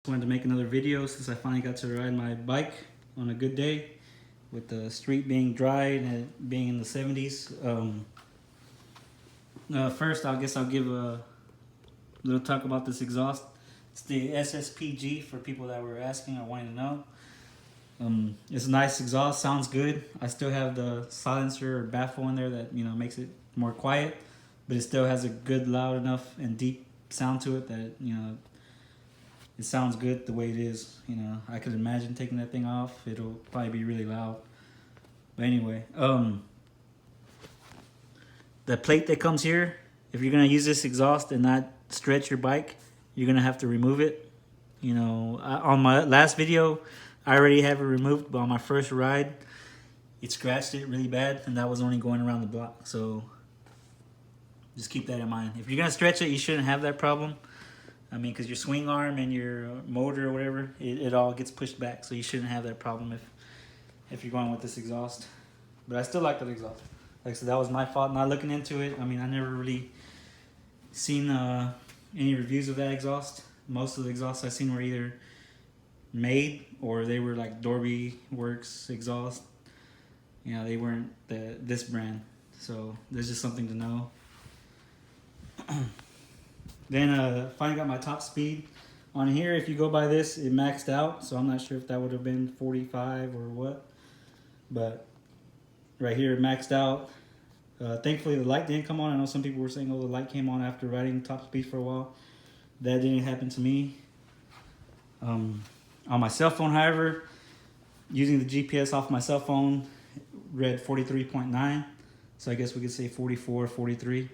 Wanted to make another video since I finally got to ride my bike on a good day with the street being dry and it being in the 70s. First, I guess I'll give a little talk about this exhaust. It's the SSPG for people that were asking or wanting to know. It's a nice exhaust, sounds good. I still have the silencer or baffle in there that makes it more quiet, but it still has a good, loud enough and deep sound to it that it sounds good the way it is. I could imagine taking that thing off. It'll probably be really loud. But anyway, the plate that comes here, if you're gonna use this exhaust and not stretch your bike, you're gonna have to remove it. On my last video, I already have it removed, but on my first ride, it scratched it really bad, and that was only going around the block. So just keep that in mind. If you're gonna stretch it, you shouldn't have that problem. Because your swing arm and your motor or whatever, it all gets pushed back. So you shouldn't have that problem if you're going with this exhaust. But I still like that exhaust. Like I said, that was my fault not looking into it. I never really seen any reviews of that exhaust. Most of the exhausts I've seen were either made or they were like Dorby Works exhaust. They weren't this brand. So there's just something to know. Then finally got my top speed. On here, if you go by this, it maxed out. So I'm not sure if that would have been 45 or what. But right here, it maxed out. Thankfully, the light didn't come on. I know some people were saying, oh, the light came on after riding top speed for a while. That didn't happen to me. On my cell phone, however, using the GPS off my cell phone, read 43.9. So I guess we could say 44, 43.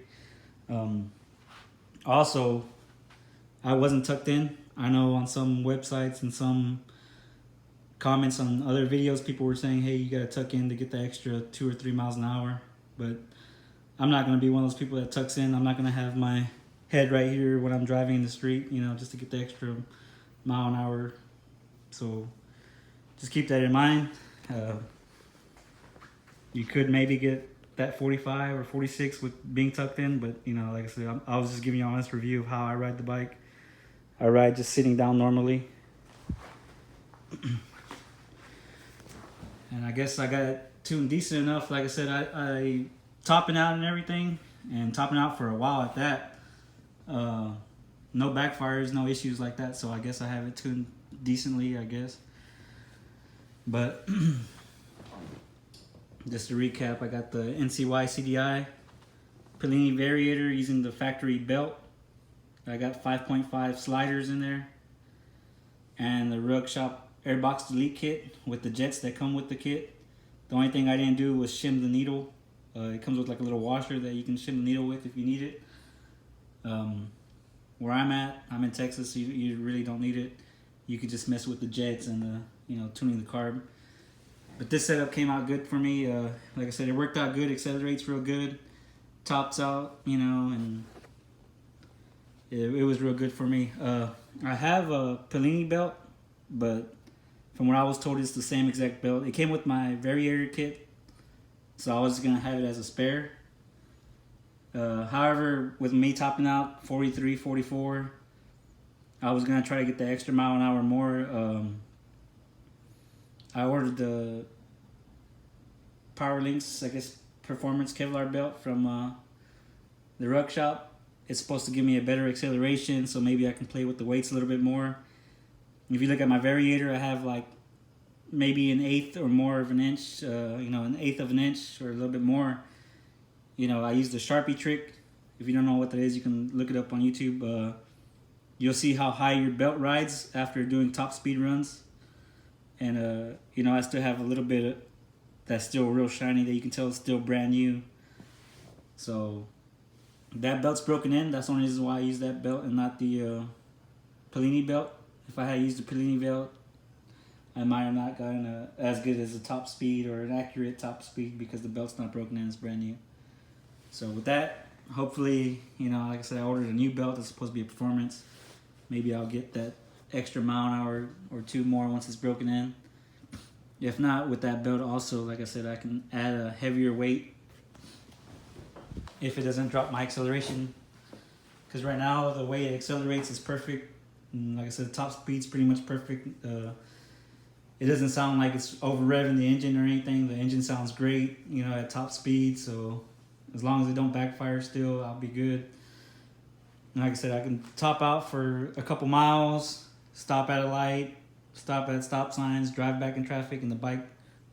Also, I wasn't tucked in. I know on some websites and some comments on other videos, people were saying, hey, you got to tuck in to get the extra 2 or 3 miles an hour. But I'm not going to be one of those people that tucks in. I'm not going to have my head right here when I'm driving in the street, just to get the extra mile an hour. So just keep that in mind. You could maybe get that 45 or 46 with being tucked in, but like I said, I was just giving you an honest review of how I ride the bike. I ride just sitting down normally. And I guess I got it tuned decent enough. Like I said, I topping out and everything, and topping out for a while at that. No backfires, no issues like that, so I guess I have it tuned decently, I guess. But just to recap, I got the NCY CDI Pellini variator using the factory belt. I got 5.5 sliders in there, and the Ruckus Airbox Delete kit with the jets that come with the kit. The only thing I didn't do was shim the needle. It comes with like a little washer that you can shim the needle with if you need it. Where I'm in Texas, so you really don't need it. You could just mess with the jets and tuning the carb. But this setup came out good for me. Like I said, it worked out good. Accelerates real good. Tops out, and it was real good for me. I have a Pellini belt, but from what I was told, it's the same exact belt. It came with my variator kit, so I was going to have it as a spare. However, with me topping out 43, 44, I was going to try to get the extra mile an hour more. I ordered the Power Links, I guess, Performance Kevlar belt from the Ruck Shop. It's supposed to give me a better acceleration, so maybe I can play with the weights a little bit more. If you look at my variator, I have like maybe an eighth or more of an inch, an eighth of an inch or a little bit more. I use the Sharpie trick. If you don't know what that is, you can look it up on YouTube. You'll see how high your belt rides after doing top speed runs. And, I still have a little bit that's still real shiny that you can tell it's still brand new. So that belt's broken in. That's the only reason why I use that belt and not the Pellini belt. If I had used the Pellini belt, I might have not gotten as good as a top speed or an accurate top speed because the belt's not broken in, it's brand new. So with that, hopefully, like I said, I ordered a new belt that's supposed to be a performance. Maybe I'll get that extra mile an hour or 2 more once it's broken in. If not, with that belt also, like I said, I can add a heavier weight if it doesn't drop my acceleration. Because right now, the way it accelerates is perfect. And like I said, the top speed's pretty much perfect. It doesn't sound like it's over revving the engine or anything. The engine sounds great, you know, at top speed. So as long as it don't backfire still, I'll be good. And like I said, I can top out for a couple miles, stop at a light, stop at stop signs, drive back in traffic, and the bike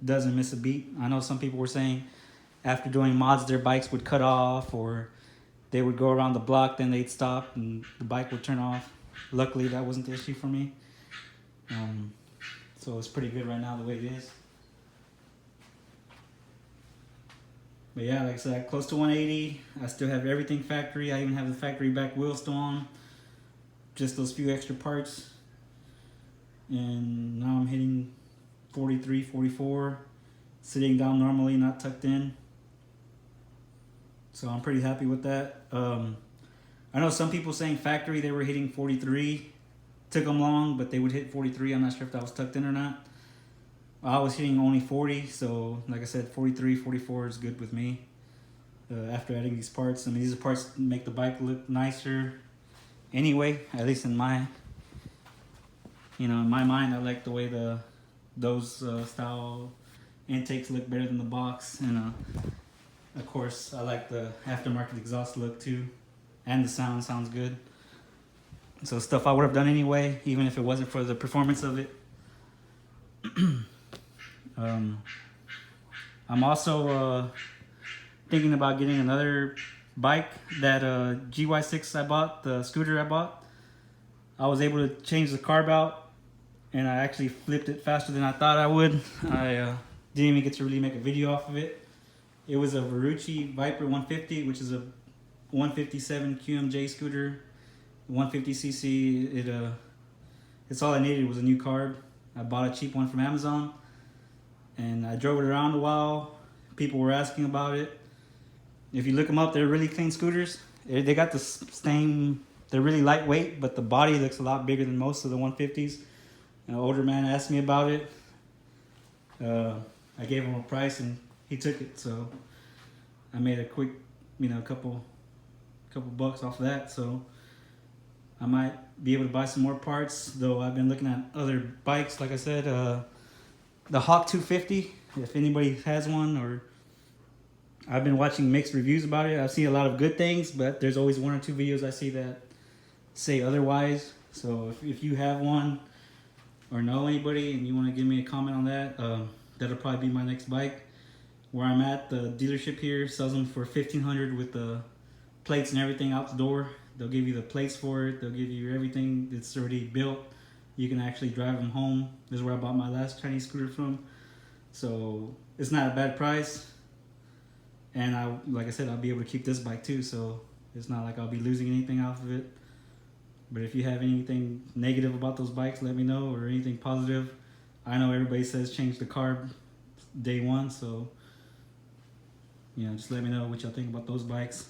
doesn't miss a beat. I know some people were saying after doing mods, their bikes would cut off, or they would go around the block, then they'd stop and the bike would turn off. Luckily, that wasn't the issue for me. So it's pretty good right now the way it is. But yeah, like I said, close to 180. I still have everything factory. I even have the factory back wheel still on. Just those few extra parts. And now I'm hitting 43, 44. Sitting down normally, not tucked in. So I'm pretty happy with that. I know some people saying factory they were hitting 43. Took them long, but they would hit 43. I'm not sure if that was tucked in or not. I was hitting only 40, so like I said, 43, 44 is good with me. After adding these parts, I mean, these are parts that make the bike look nicer. Anyway, at least in my, in my mind, I like the way those style intakes look better than the box, and of course, I like the aftermarket exhaust look too, and the sound sounds good. So stuff I would have done anyway, even if it wasn't for the performance of it. I'm also thinking about getting another bike. That GY6 I bought, the scooter I bought. I was able to change the carb out, and I actually flipped it faster than I thought I would. I didn't even get to really make a video off of it. It was a Ruckus Viper 150, which is a 157 QMJ scooter. 150cc. It's all I needed was a new carb. I bought a cheap one from Amazon, and I drove it around a while. People were asking about it. If you look them up, they're really clean scooters. They got the same. They're really lightweight, but the body looks a lot bigger than most of the 150s. An older man asked me about it. I gave him a price, and he took it. So I made a quick, couple bucks off of that. So I might be able to buy some more parts, though I've been looking at other bikes, like I said, the Hawk 250, if anybody has one, or I've been watching mixed reviews about it. I've seen a lot of good things, but there's always one or two videos I see that say otherwise. So if you have one or know anybody and you want to give me a comment on that, that'll probably be my next bike. Where I'm at, the dealership here sells them for $1,500 with the plates and everything out the door. They'll give you the plates for it. They'll give you everything that's already built. You can actually drive them home. This is where I bought my last Chinese scooter from. So it's not a bad price. And like I said, I'll be able to keep this bike too. So it's not like I'll be losing anything off of it. But if you have anything negative about those bikes, let me know, or anything positive. I know everybody says change the carb day one. So, just let me know what y'all think about those bikes.